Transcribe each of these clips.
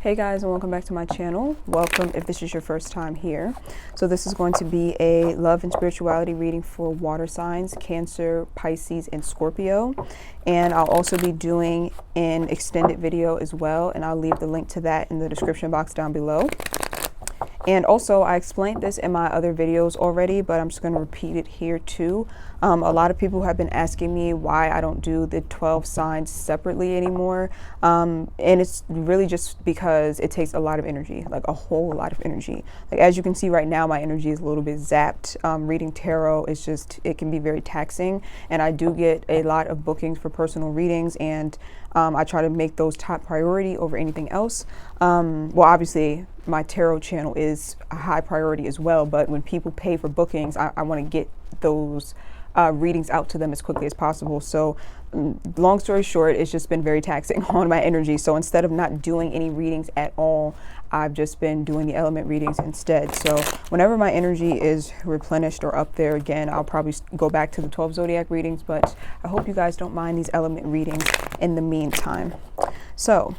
Hey guys, and welcome back to my channel. Welcome if this is your first time here. So this is going to be a love and spirituality reading for water signs, Cancer, Pisces, and Scorpio. And I'll also be doing an extended video as well, and I'll leave the link to that in the description box down below. And also, I explained this in my other videos already, but I'm just going to repeat it here too. A lot of people have been asking me why I don't do the 12 signs separately anymore. And it's really just because it takes a lot of energy, like a whole lot of energy. Like as you can see right now, my energy is a little bit zapped. Reading tarot is just, it can be very taxing. And I do get a lot of bookings for personal readings, and I try to make those top priority over anything else. Well, obviously, my tarot channel is a high priority as well, but when people pay for bookings, I want to get those readings out to them as quickly as possible. So long story short, it's just been very taxing on my energy. So instead of not doing any readings at all, I've just been doing the element readings instead. So whenever my energy is replenished or up there again, I'll probably go back to the 12 zodiac readings, but I hope you guys don't mind these element readings in the meantime. So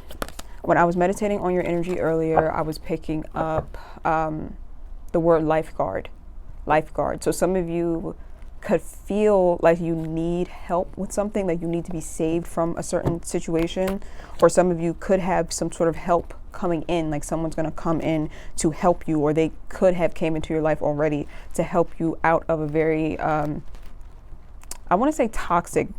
when I was meditating on your energy earlier, I was picking up the word lifeguard. Lifeguard. So some of you could feel like you need help with something, like you need to be saved from a certain situation, or some of you could have some sort of help coming in, like someone's going to come in to help you, or they could have came into your life already to help you out of a very I want to say toxic,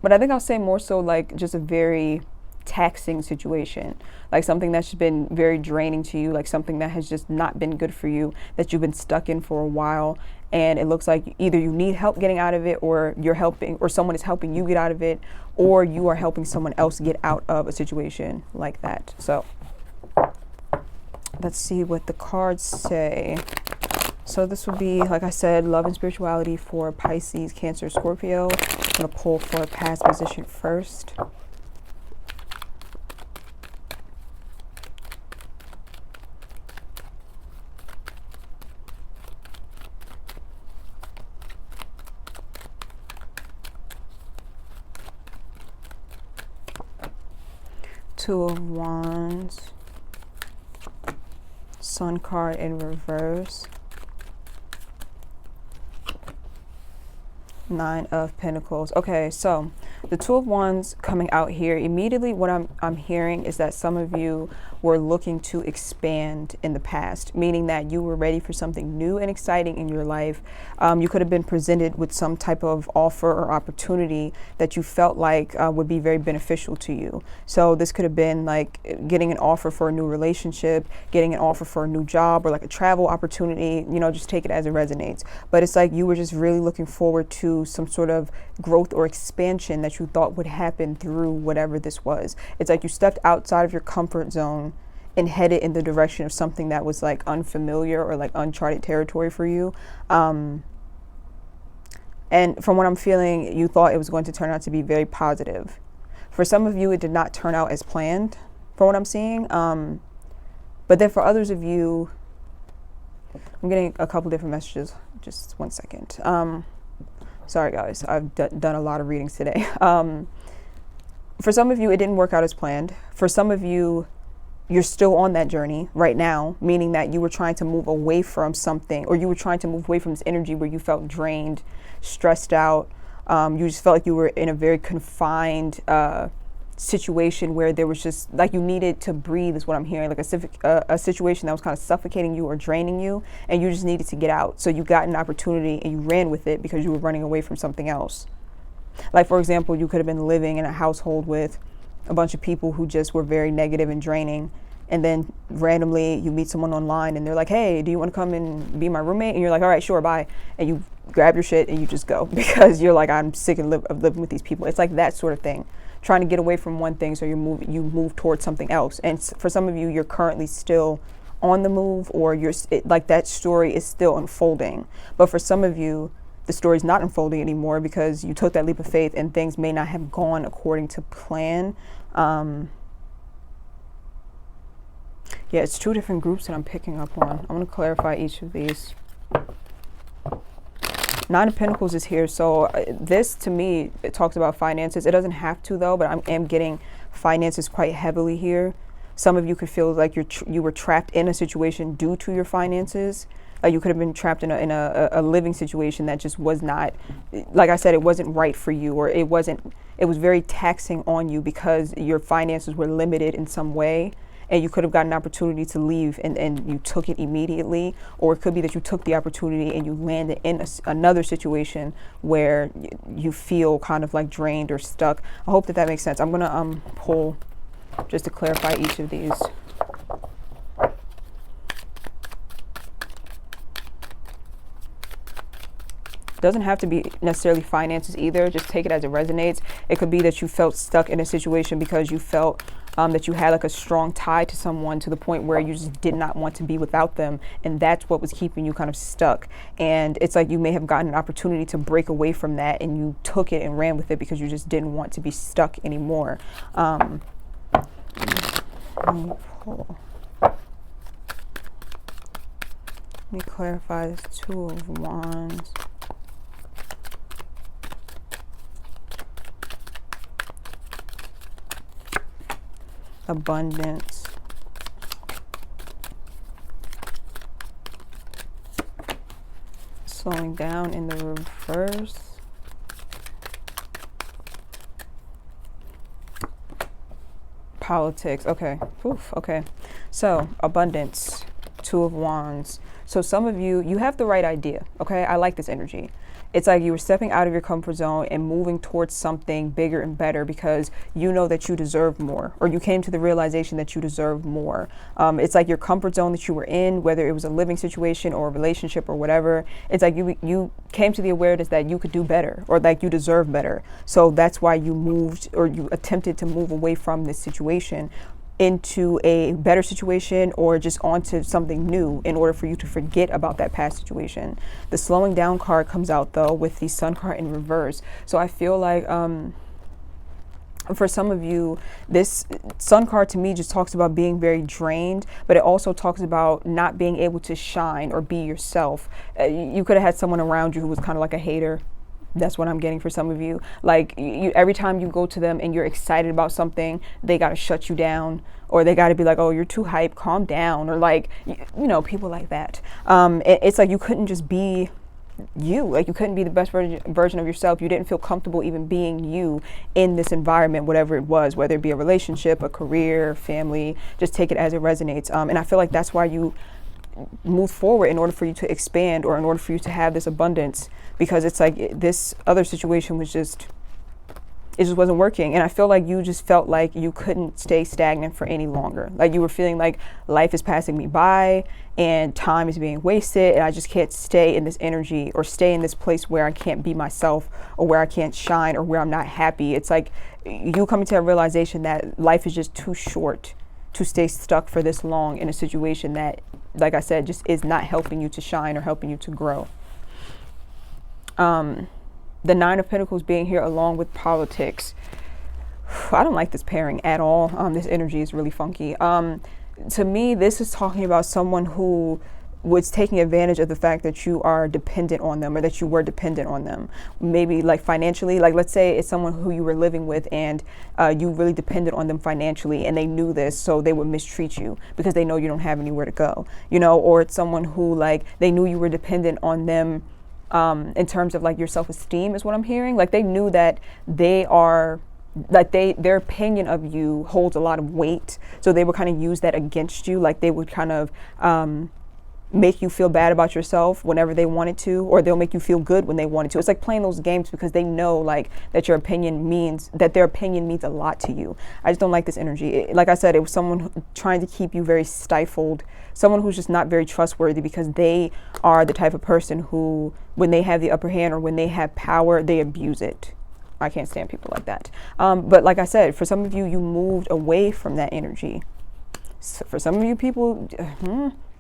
but I think I'll say more so like just a very taxing situation, like something that's been very draining to you, like something that has just not been good for you, that you've been stuck in for a while. And it looks like either you need help getting out of it, or you're helping, or someone is helping you get out of it, or you are helping someone else get out of a situation like that. So let's see what the cards say. So this would be, like I said, love and spirituality for Pisces, Cancer, Scorpio. I'm going to pull for past position first. Two of Wands, Sun card in reverse, Nine of Pentacles. Okay, so the Two of Wands coming out here, immediately what I'm hearing is that some of you were looking to expand in the past, meaning that you were ready for something new and exciting in your life. You could have been presented with some type of offer or opportunity that you felt like would be very beneficial to you. So this could have been like getting an offer for a new relationship, getting an offer for a new job, or like a travel opportunity, you know, just take it as it resonates. But it's like you were just really looking forward to some sort of growth or expansion that you thought would happen through whatever this was. It's like you stepped outside of your comfort zone and headed in the direction of something that was like unfamiliar or like uncharted territory for you. And from what I'm feeling, you thought it was going to turn out to be very positive. For some of you, it did not turn out as planned, from what I'm seeing. But then for others of you, I'm getting a couple different messages. Just one second. Sorry guys, I've done a lot of readings today. For some of you, it didn't work out as planned. For some of you, you're still on that journey right now, meaning that you were trying to move away from something, or you were trying to move away from this energy where you felt drained, stressed out. You just felt like you were in a very confined situation where there was just like you needed to breathe, is what I'm hearing, like a situation that was kind of suffocating you or draining you, and you just needed to get out. So you got an opportunity and you ran with it because you were running away from something else. Like, for example, you could have been living in a household with a bunch of people who just were very negative and draining, and then randomly you meet someone online and they're like, hey, do you want to come and be my roommate? And you're like, all right, sure, bye. And you grab your shit and you just go because you're like, I'm sick of living with these people. It's like that sort of thing, trying to get away from one thing so you move towards something else. And for some of you, you're currently still on the move, or like that story is still unfolding. But for some of you, the story's not unfolding anymore because you took that leap of faith and things may not have gone according to plan. Yeah, it's two different groups that I'm picking up on. I'm going to clarify each of these. Nine of Pentacles is here. So this, to me, it talks about finances. It doesn't have to, though, but I am getting finances quite heavily here. Some of you could feel like you were trapped in a situation due to your finances. Like you could have been trapped in a living situation that just was not, like I said, it wasn't right for you, or it was very taxing on you because your finances were limited in some way, and you could have gotten an opportunity to leave and you took it immediately. Or it could be that you took the opportunity and you landed in another situation where you feel kind of like drained or stuck. I hope that makes sense. I'm gonna pull just to clarify each of these. Doesn't have to be necessarily finances either. Just take it as it resonates. It could be that you felt stuck in a situation because you felt that you had like a strong tie to someone to the point where you just did not want to be without them, and that's what was keeping you kind of stuck. And it's like you may have gotten an opportunity to break away from that, and you took it and ran with it because you just didn't want to be stuck anymore. Let me clarify this Two of Wands. Abundance. Slowing down in the reverse. Politics. Okay. Oof, okay. So abundance. Two of Wands. So some of you have the right idea. Okay. I like this energy. It's like you were stepping out of your comfort zone and moving towards something bigger and better because you know that you deserve more, or you came to the realization that you deserve more. It's like your comfort zone that you were in, whether it was a living situation or a relationship or whatever. It's like you came to the awareness that you could do better, or like you deserve better. So that's why you moved, or you attempted to move away from this situation into a better situation, or just onto something new in order for you to forget about that past situation. The slowing down card comes out though with the Sun card in reverse. So I feel like for some of you, this Sun card to me just talks about being very drained, but it also talks about not being able to shine or be yourself. You could have had someone around you who was kind of like a hater. That's what I'm getting for some of you. Like every time you go to them and you're excited about something, they got to shut you down, or they got to be like, oh, you're too hype, calm down, or like, you know, people like that. It's like you couldn't just be you. Like you couldn't be the best version of yourself. You didn't feel comfortable even being you in this environment, whatever it was, whether it be a relationship, a career, family. Just take it as it resonates. And I feel like that's why you move forward, in order for you to expand, or in order for you to have this abundance, because it's like this other situation was just, it just wasn't working. And I feel like you just felt like you couldn't stay stagnant for any longer. Like you were feeling like life is passing me by and time is being wasted, and I just can't stay in this energy or stay in this place where I can't be myself, or where I can't shine, or where I'm not happy. It's like you coming to a realization that life is just too short to stay stuck for this long in a situation that, like I said, just is not helping you to shine or helping you to grow. The Nine of Pentacles being here along with politics. I don't like this pairing at all. This energy is really funky. To me, this is talking about someone who was taking advantage of the fact that you are dependent on them, or that you were dependent on them. Maybe like financially, like let's say it's someone who you were living with and you really depended on them financially, and they knew this, so they would mistreat you because they know you don't have anywhere to go, you know. Or it's someone who, like, they knew you were dependent on them in terms of like your self-esteem is what I'm hearing. Like they knew that they are, like their opinion of you holds a lot of weight, so they would kind of use that against you. Like they would kind of make you feel bad about yourself whenever they wanted to, or they'll make you feel good when they wanted to. It's like playing those games because they know like that their opinion means a lot to you. I just don't like this energy. Like I said, it was someone trying to keep you very stifled, someone who's just not very trustworthy, because they are the type of person who, when they have the upper hand or when they have power, they abuse it. I can't stand people like that. But like I said, for some of you, you moved away from that energy. So for some of you people,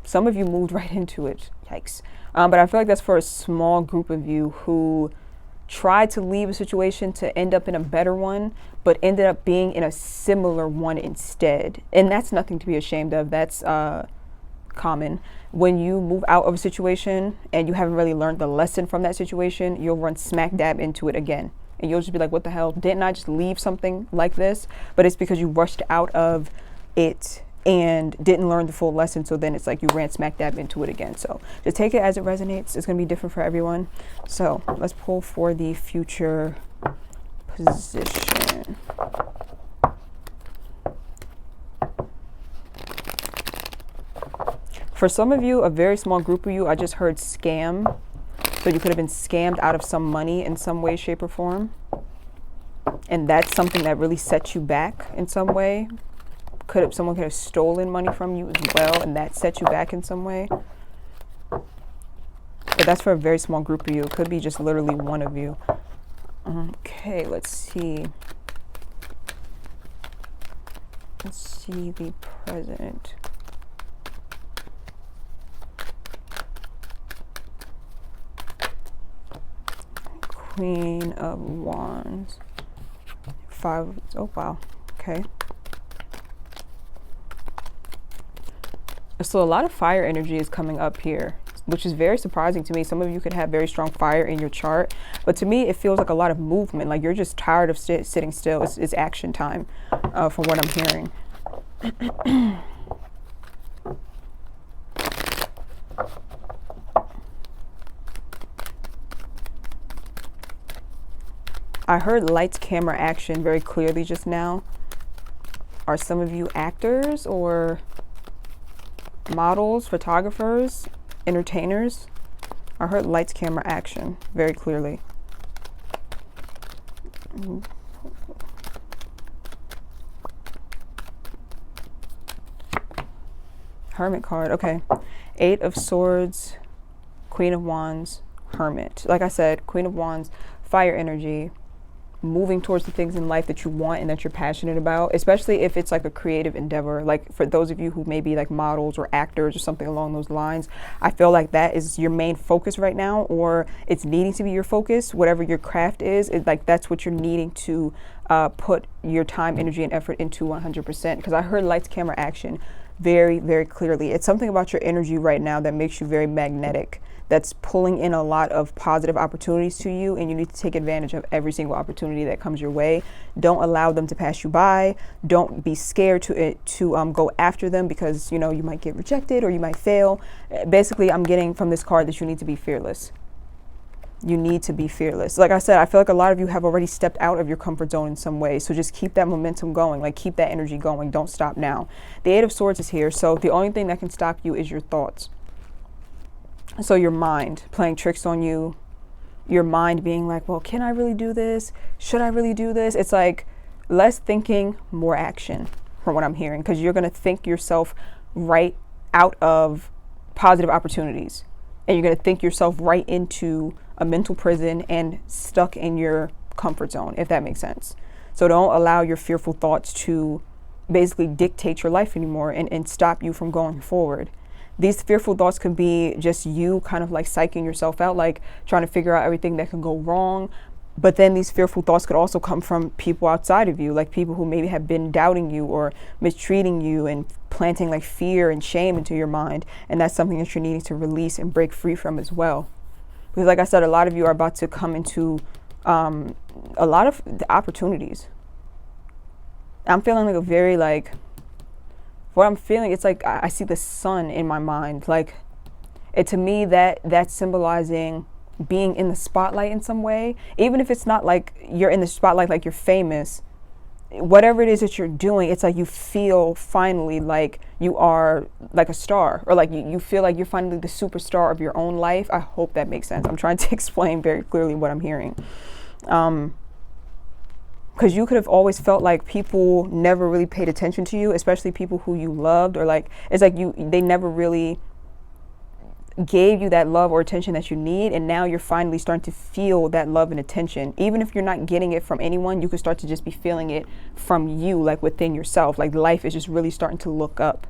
some of you moved right into it. Yikes. But I feel like that's for a small group of you who tried to leave a situation to end up in a better one, but ended up being in a similar one instead. And that's nothing to be ashamed of. That's common. When you move out of a situation and you haven't really learned the lesson from that situation, you'll run smack dab into it again. And you'll just be like, what the hell? Didn't I just leave something like this? But it's because you rushed out of it and didn't learn the full lesson, so then it's like you ran smack dab into it again. So just take it as it resonates. It's going to be different for everyone. So let's pull for the future position. For some of you, a very small group of you, I just heard scam. So you could have been scammed out of some money in some way, shape, or form. And that's something that really set you back in some way. Someone could have stolen money from you as well, and that set you back in some way. But that's for a very small group of you. It could be just literally one of you. Okay, let's see. Let's see the present. Queen of Wands. 5. Oh, wow. Okay. So a lot of fire energy is coming up here, which is very surprising to me. Some of you could have very strong fire in your chart, but to me it feels like a lot of movement, like you're just tired of sitting still. It's action time, from what I'm hearing. I heard lights, camera, action very clearly just now. Are some of you actors or models, photographers, entertainers? I heard lights, camera, action very clearly. Hermit card. Okay. 8 of Swords, Queen of Wands, Hermit. Like I said, Queen of Wands, fire energy, moving towards the things in life that you want and that you're passionate about, especially if it's like a creative endeavor. Like for those of you who may be like models or actors or something along those lines, I feel like that is your main focus right now, or it's needing to be your focus. Whatever your craft is, like that's what you're needing to put your time, energy, and effort into 100%. Because I heard lights, camera, action very, very clearly. It's something about your energy right now that makes you very magnetic, that's pulling in a lot of positive opportunities to you, and you need to take advantage of every single opportunity that comes your way. Don't allow them to pass you by. Don't be scared to go after them, because you know you might get rejected or you might fail. Basically, I'm getting from this card that you need to be fearless. You need to be fearless. Like I said, I feel like a lot of you have already stepped out of your comfort zone in some way. So just keep that momentum going, like keep that energy going. Don't stop now. The 8 of Swords is here. So the only thing that can stop you is your thoughts. So your mind playing tricks on you, your mind being like, well, can I really do this? Should I really do this? It's like less thinking, more action from what I'm hearing, because you're going to think yourself right out of positive opportunities, and you're going to think yourself right into a mental prison and stuck in your comfort zone, if that makes sense. So don't allow your fearful thoughts to basically dictate your life anymore and stop you from going forward. These fearful thoughts could be just you kind of like psyching yourself out, like trying to figure out everything that can go wrong. But then these fearful thoughts could also come from people outside of you, like people who maybe have been doubting you or mistreating you and planting like fear and shame into your mind. And that's something that you're needing to release and break free from as well. Because like I said, a lot of you are about to come into a lot of the opportunities. I'm feeling like a very like, what I'm feeling, it's like I see the sun in my mind. Like to me, that's symbolizing being in the spotlight in some way. Even if it's not like you're in the spotlight, like you're famous, whatever it is that you're doing, it's like you feel finally like you are like a star, or like you feel like you're finally the superstar of your own life. I hope that makes sense. I'm trying to explain very clearly what I'm hearing. Because you could have always felt like people never really paid attention to you, especially people who you loved, or like it's like they never really gave you that love or attention that you need. And now you're finally starting to feel that love and attention. Even if you're not getting it from anyone, you could start to just be feeling it from you, like within yourself. Like life is just really starting to look up.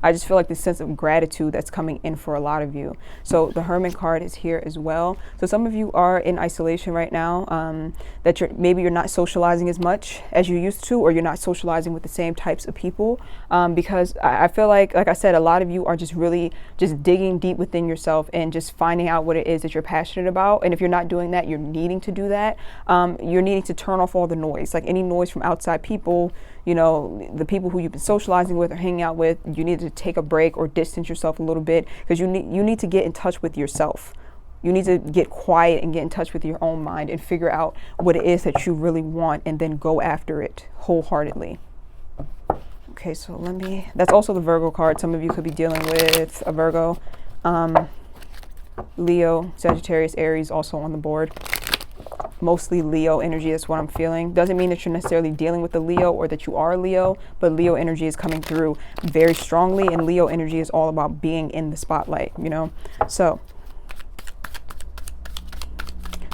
I just feel like this sense of gratitude that's coming in for a lot of you. So the Hermit card is here as well. So some of you are in isolation right now, that maybe you're not socializing as much as you used to, or you're not socializing with the same types of people, because I feel like I said, a lot of you are just really just digging deep within yourself and just finding out what it is that you're passionate about. And if you're not doing that, you're needing to do that. You're needing to turn off all the noise, like any noise from outside people, you know, the people who you've been socializing with or hanging out with, you need to take a break or distance yourself a little bit, because you need to get in touch with yourself. You need to get quiet and get in touch with your own mind and figure out what it is that you really want, and then go after it wholeheartedly. Okay, so that's also the Virgo card. Some of you could be dealing with a Virgo. Leo, Sagittarius, Aries also on the board. Mostly Leo energy is what I'm feeling. Doesn't mean that you're necessarily dealing with the Leo or that you are a Leo, but Leo energy is coming through very strongly, and Leo energy is all about being in the spotlight, you know? So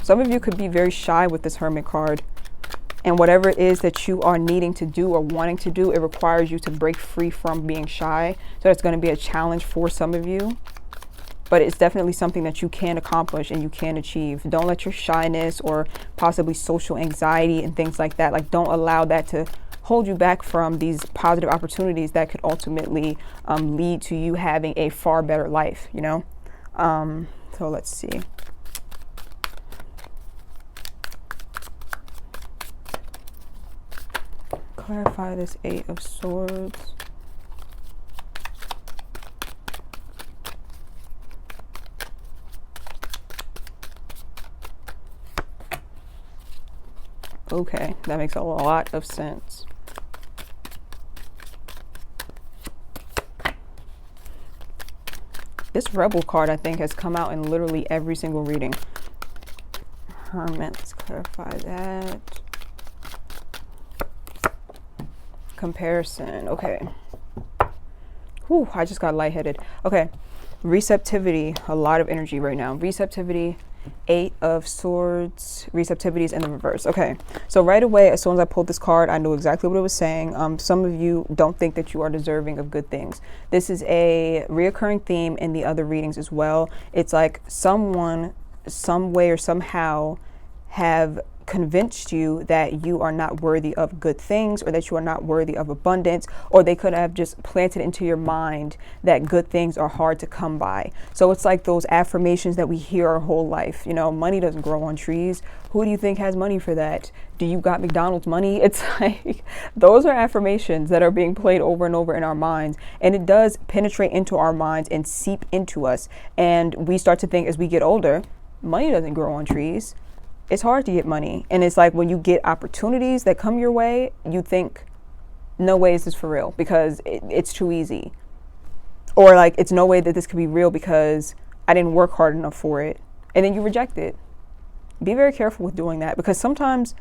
some of you could be very shy with this Hermit card. And whatever it is that you are needing to do or wanting to do, it requires you to break free from being shy. So it's going to be a challenge for some of you. But it's definitely something that you can accomplish and you can achieve. Don't let your shyness or possibly social anxiety and things like that, like, don't allow that to hold you back from these positive opportunities that could ultimately lead to you having a far better life, you know? So let's see. Clarify this Eight of Swords. Okay, that makes a lot of sense. This Rebel card, I think, has come out in literally every single reading. Hermit, let's clarify that. Comparison, okay. Whew, I just got lightheaded. Okay, receptivity, a lot of energy right now. Receptivity, Eight of Swords, receptivity is in the reverse. Okay, so right away, as soon as I pulled this card, I knew exactly what it was saying. Some of you don't think that you are deserving of good things. This is a reoccurring theme in the other readings as well. It's like someone, some way or somehow, have convinced you that you are not worthy of good things, or that you are not worthy of abundance, or they could have just planted into your mind that good things are hard to come by. So it's like those affirmations that we hear our whole life. You know, money doesn't grow on trees. Who do you think has money for that? Do you got McDonald's money? It's like those are affirmations that are being played over and over in our minds, and it does penetrate into our minds and seep into us, and we start to think as we get older, money doesn't grow on trees. It's hard to get money. And it's like when you get opportunities that come your way, you think, no way is this for real, because it's too easy. Or like, it's no way that this could be real because I didn't work hard enough for it. And then you reject it. Be very careful with doing that, because sometimes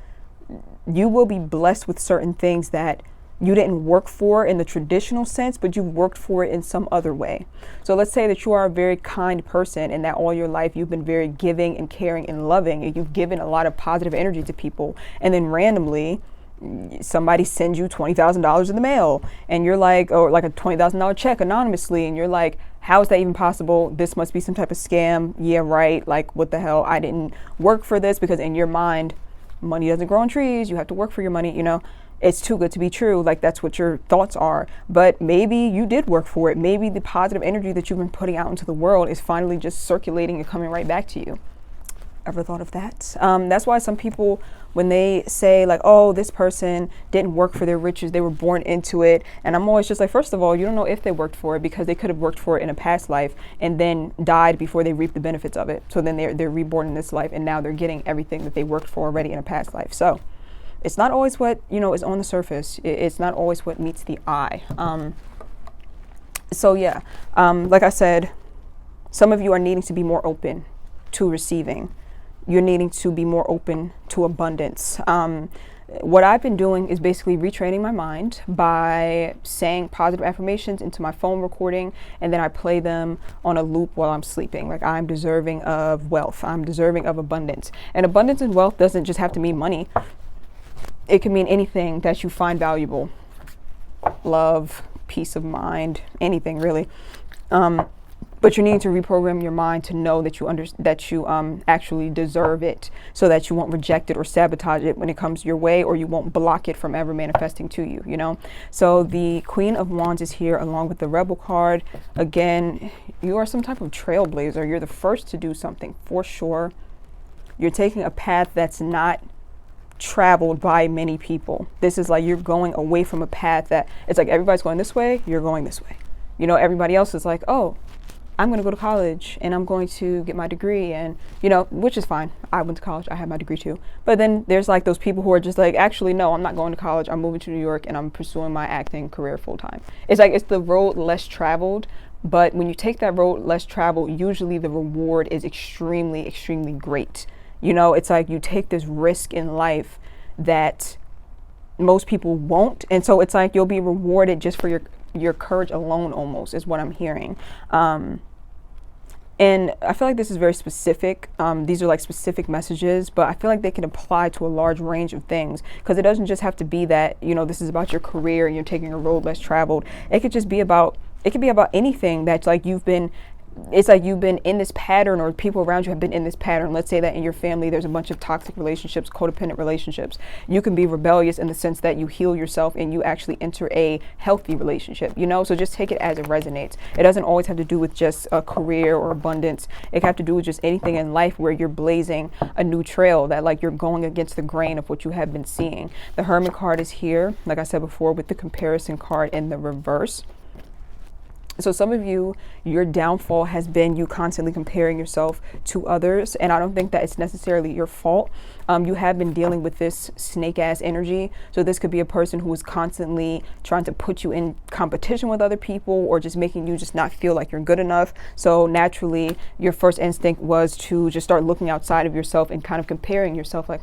you will be blessed with certain things that you didn't work for in the traditional sense, but you worked for it in some other way. So let's say that you are a very kind person, and that all your life you've been very giving and caring and loving, and you've given a lot of positive energy to people, and then randomly somebody sends you $20,000 in the mail, and you're like, or like a $20,000 check anonymously, and you're like, how is that even possible? This must be some type of scam. Yeah, right. Like, what the hell? I didn't work for this, because in your mind, money doesn't grow on trees. You have to work for your money, you know. It's too good to be true. Like, that's what your thoughts are. But maybe you did work for it. Maybe the positive energy that you've been putting out into the world is finally just circulating and coming right back to you. Ever thought of that? That's why some people, when they say like, oh, this person didn't work for their riches, they were born into it. And I'm always just like, first of all, you don't know if they worked for it, because they could have worked for it in a past life and then died before they reaped the benefits of it. So then they're reborn in this life, and now they're getting everything that they worked for already in a past life. So it's not always what, you know, is on the surface. It's not always what meets the eye. So yeah, like I said, some of you are needing to be more open to receiving. You're needing to be more open to abundance. What I've been doing is basically retraining my mind by saying positive affirmations into my phone recording, and then I play them on a loop while I'm sleeping. Like, I'm deserving of wealth. I'm deserving of abundance. And abundance and wealth doesn't just have to mean money. It can mean anything that you find valuable. Love, peace of mind, anything really. But you need to reprogram your mind to know that you actually deserve it, so that you won't reject it or sabotage it when it comes your way, or you won't block it from ever manifesting to you, you know? So the Queen of Wands is here along with the Rebel card. Again, you are some type of trailblazer. You're the first to do something for sure. You're taking a path that's not traveled by many people. This is like you're going away from a path that it's like everybody's going this way, you're going this way. You know, everybody else is like, oh, I'm going to go to college and I'm going to get my degree, and, you know, which is fine. I went to college. I have my degree too. But then there's like those people who are just like, actually, no, I'm not going to college. I'm moving to New York and I'm pursuing my acting career full time. It's like, it's the road less traveled. But when you take that road less traveled, usually the reward is extremely, extremely great. You know, it's like you take this risk in life that most people won't. And so it's like you'll be rewarded just for your courage alone, almost, is what I'm hearing. And I feel like this is very specific. These are like specific messages, but I feel like they can apply to a large range of things, because it doesn't just have to be that, you know, this is about your career and you're taking a road less traveled. It could just be about, it could be about anything that's like it's like you've been in this pattern, or people around you have been in this pattern. Let's say that in your family there's a bunch of toxic relationships, codependent relationships. You can be rebellious in the sense that you heal yourself and you actually enter a healthy relationship, you know? So just take it as it resonates. It doesn't always have to do with just a career or abundance. It can have to do with just anything in life where you're blazing a new trail, that like you're going against the grain of what you have been seeing. The Hermit card is here, like I said before, with the comparison card in the reverse. So some of you, your downfall has been you constantly comparing yourself to others. And I don't think that it's necessarily your fault. You have been dealing with this snake ass energy. So this could be a person who is constantly trying to put you in competition with other people, or just making you just not feel like you're good enough. So naturally, your first instinct was to just start looking outside of yourself and kind of comparing yourself like,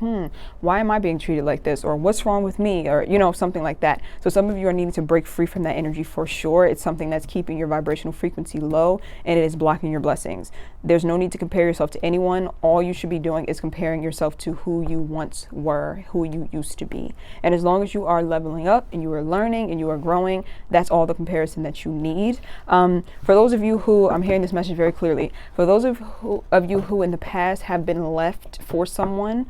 why am I being treated like this? Or what's wrong with me? Or, you know, something like that. So some of you are needing to break free from that energy for sure. It's something that's keeping your vibrational frequency low, and it is blocking your blessings. There's no need to compare yourself to anyone. All you should be doing is comparing yourself to who you once were, who you used to be. And as long as you are leveling up and you are learning and you are growing, that's all the comparison that you need. For those of you who, I'm hearing this message very clearly, for those of you who in the past have been left for someone,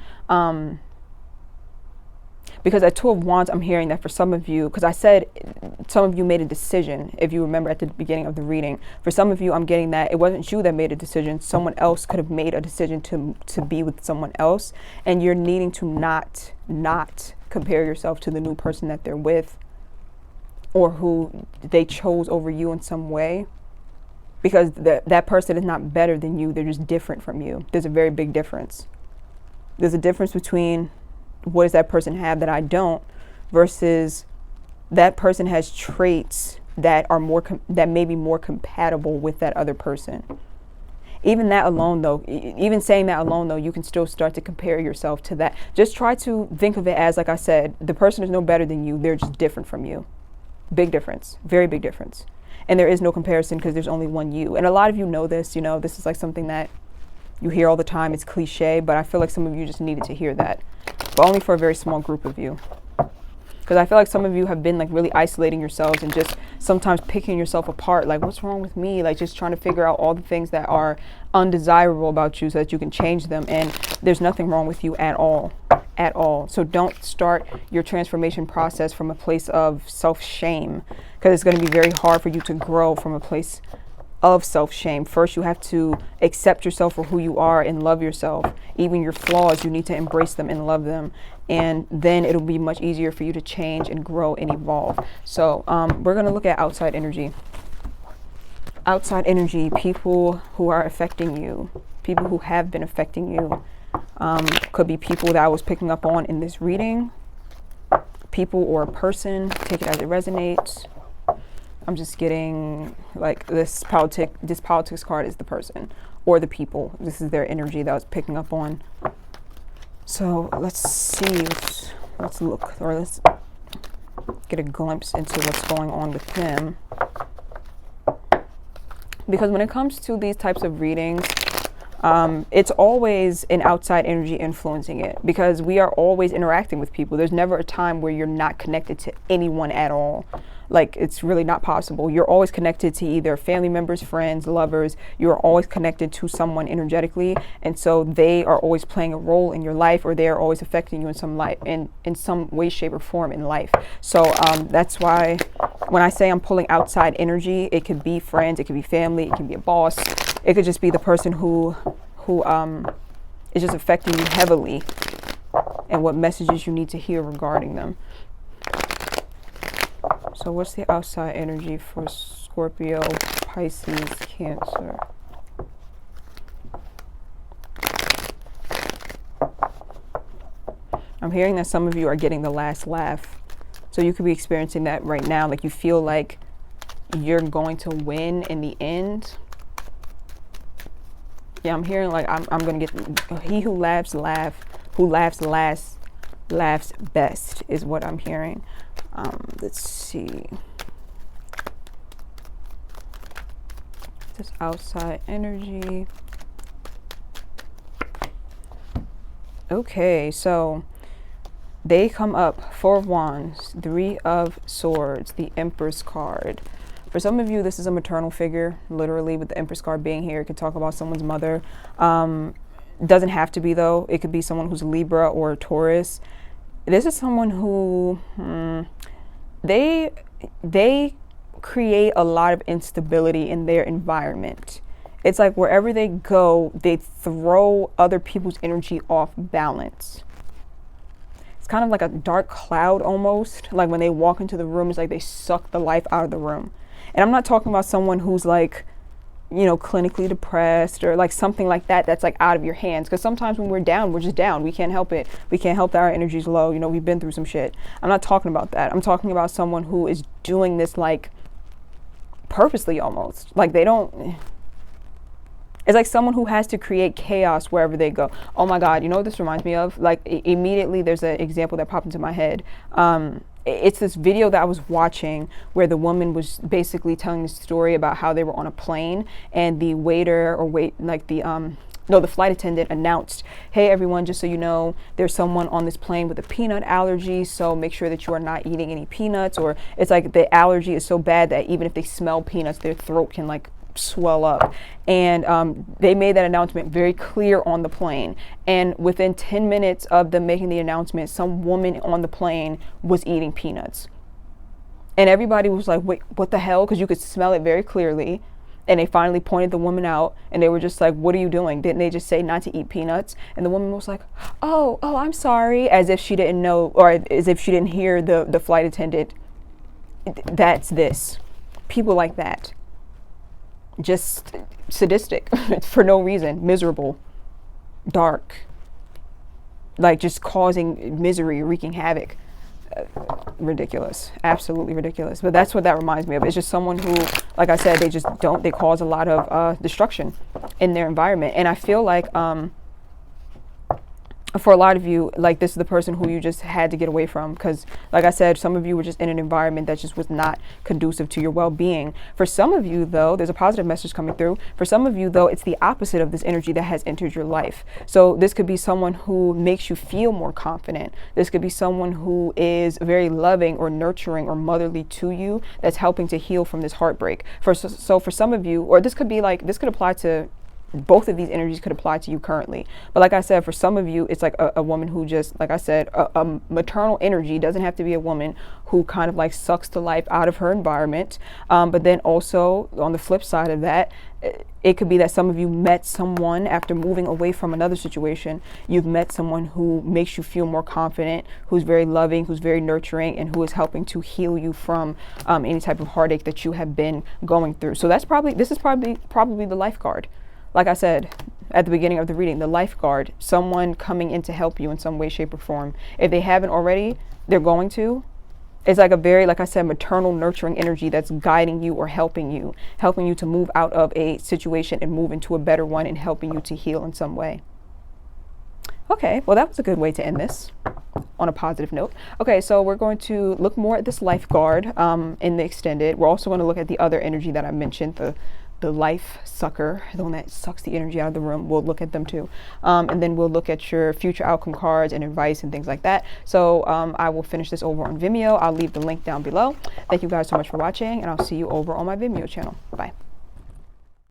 because at Two of Wands, I'm hearing that for some of you, because I said some of you made a decision, if you remember at the beginning of the reading. For some of you, I'm getting that it wasn't you that made a decision. Someone else could have made a decision to be with someone else. And you're needing to not compare yourself to the new person that they're with, or who they chose over you in some way. Because that person is not better than you. They're just different from you. There's a very big difference. There's a difference between what does that person have that I don't, versus that person has traits that are that may be more compatible with that other person. Even that alone though, even saying that alone though, you can still start to compare yourself to that. Just try to think of it as, like I said, the person is no better than you. They're just different from you. Big difference, very big difference. And there is no comparison, because there's only one you. And a lot of you know this, you know, this is like something that you hear all the time. It's cliche, but I feel like some of you just needed to hear that. But only for a very small group of you. Because I feel like some of you have been like really isolating yourselves and just sometimes picking yourself apart. Like, what's wrong with me? Like, just trying to figure out all the things that are undesirable about you so that you can change them. And there's nothing wrong with you at all. At all. So don't start your transformation process from a place of self-shame, because it's going to be very hard for you to grow from a place of self-shame. First, you have to accept yourself for who you are and love yourself. Even your flaws, you need to embrace them and love them. And then it'll be much easier for you to change and grow and evolve. So we're going to look at outside energy. Outside energy, people who are affecting you, people who have been affecting you. Could be people that I was picking up on in this reading. People or a person, take it as it resonates. I'm just getting like this politics card is the person or the people. This is their energy that I was picking up on. So let's see, let's look, or let's get a glimpse into what's going on with them. Because when it comes to these types of readings, it's always an outside energy influencing it, because we are always interacting with people. There's never a time where you're not connected to anyone at all. Like, it's really not possible. You're always connected to either family members, friends, lovers. You're always connected to someone energetically. And so they are always playing a role in your life, or they are always affecting you in some in some way, shape, or form in life. So that's why when I say I'm pulling outside energy, it could be friends, it could be family, it can be a boss. It could just be the person who is just affecting you heavily. and what messages you need to hear regarding them. So what's the outside energy for Scorpio, Pisces, Cancer? I'm hearing that some of you are getting the last laugh. So you could be experiencing that right now. Like you feel like you're going to win in the end. Yeah, I'm hearing like I'm going to get, he who laughs last, laughs best is what I'm hearing. Let's see. This outside energy. Okay, so they come up, 4 of Wands, 3 of Swords, the Empress card. For some of you, this is a maternal figure, literally, with the Empress card being here. It could talk about someone's mother. Doesn't have to be, though. It could be someone who's Libra or Taurus. This is someone who, they create a lot of instability in their environment. It's like wherever they go, they throw other people's energy off balance. It's kind of like a dark cloud almost. Like when they walk into the room, it's like they suck the life out of the room. And I'm not talking about someone who's like, you know, clinically depressed or like something like that that's like out of your hands. Because sometimes when we're down, we're just down. We can't help it. We can't help that our energy's low. You know, we've been through some shit. I'm not talking about that. I'm talking about someone who is doing this like purposely almost. Like they don't... It's like someone who has to create chaos wherever they go. Oh my God, you know what this reminds me of? Like immediately there's an example that popped into my head. It's this video that I was watching where the woman was basically telling the story about how they were on a plane and the waiter or the flight attendant announced, hey everyone, just so you know, there's someone on this plane with a peanut allergy, so make sure that you are not eating any peanuts. Or it's like the allergy is so bad that even if they smell peanuts, their throat can like swell up. And they made that announcement very clear on the plane, and within 10 minutes of them making the announcement, some woman on the plane was eating peanuts, and everybody was like, wait, what the hell? Because you could smell it very clearly. And they finally pointed the woman out, and they were just like, what are you doing? Didn't they just say not to eat peanuts? And the woman was like, oh, I'm sorry, as if she didn't know, or as if she didn't hear the flight attendant. That's this. People like that. Just sadistic for no reason, miserable, dark, like just causing misery, wreaking havoc. Ridiculous, absolutely ridiculous. But that's what that reminds me of. It's just someone who, like I said, they cause a lot of destruction in their environment. And I feel like for a lot of you, like this is the person who you just had to get away from, because like I said, some of you were just in an environment that just was not conducive to your well-being. For some of you though, there's a positive message coming through. For some of you though, it's the opposite of this energy that has entered your life. So this could be someone who makes you feel more confident. This could be someone who is very loving or nurturing or motherly to you, that's helping to heal from this heartbreak. So for some of you, or this could apply to, both of these energies could apply to you currently. But like I said, for some of you, it's like a woman who just, like I said, a maternal energy. Doesn't have to be a woman who kind of like sucks the life out of her environment. But then also on the flip side of that, it could be that some of you met someone after moving away from another situation. You've met someone who makes you feel more confident, who's very loving, who's very nurturing, and who is helping to heal you from any type of heartache that you have been going through. So this is probably the life guard. Like I said at the beginning of the reading, the lifeguard, someone coming in to help you in some way, shape, or form. If they haven't already, they're going to. It's like a very, like I said, maternal, nurturing energy that's guiding you or helping you to move out of a situation and move into a better one, and helping you to heal in some way. Okay, well, that was a good way to end this on a positive note. Okay, so we're going to look more at this lifeguard in the extended. We're also going to look at the other energy that I mentioned, the life sucker, the one that sucks the energy out of the room. We'll look at them too. And then we'll look at your future outcome cards and advice and things like that. So I will finish this over on Vimeo. I'll leave the link down below. Thank you guys so much for watching, and I'll see you over on my Vimeo channel. Bye.